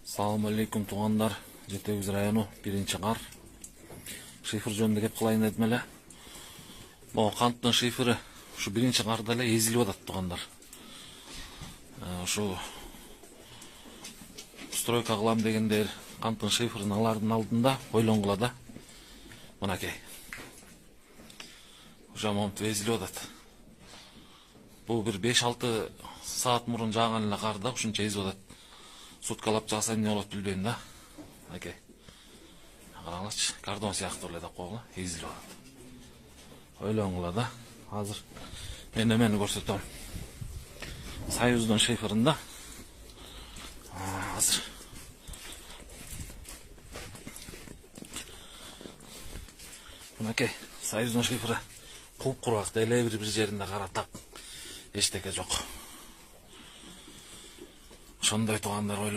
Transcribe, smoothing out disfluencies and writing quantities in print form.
Assalamu alaikum туғандар. Жетегиз району 1-кар. Шифр жөнүндө кеп кылайын дедим эле. Могу канттын шифри ушу 1-карда эле эзилип атат туғандар. Ушу стройка кылам дегендер канттын шифрин алардын алдында ойлонгула да. Мынакей. Уже момунтип эзилип атат. Бул бир 5-6 саат мурун жааган эле кар да ушунча эзип атат. Суткалап жаса эмне болот билбейм да. Окей. Караңызчы, кардон сыяктуу эле деп койгула, эзилип атат. Ойлоңула да. Азыр мен эмени көрсөтөм. Союздун шифрында. Азыр. Мынакей, Союздун шифри куп-курак эле бир жеринде кара так. Эчтеке жок. Ошондой тугандар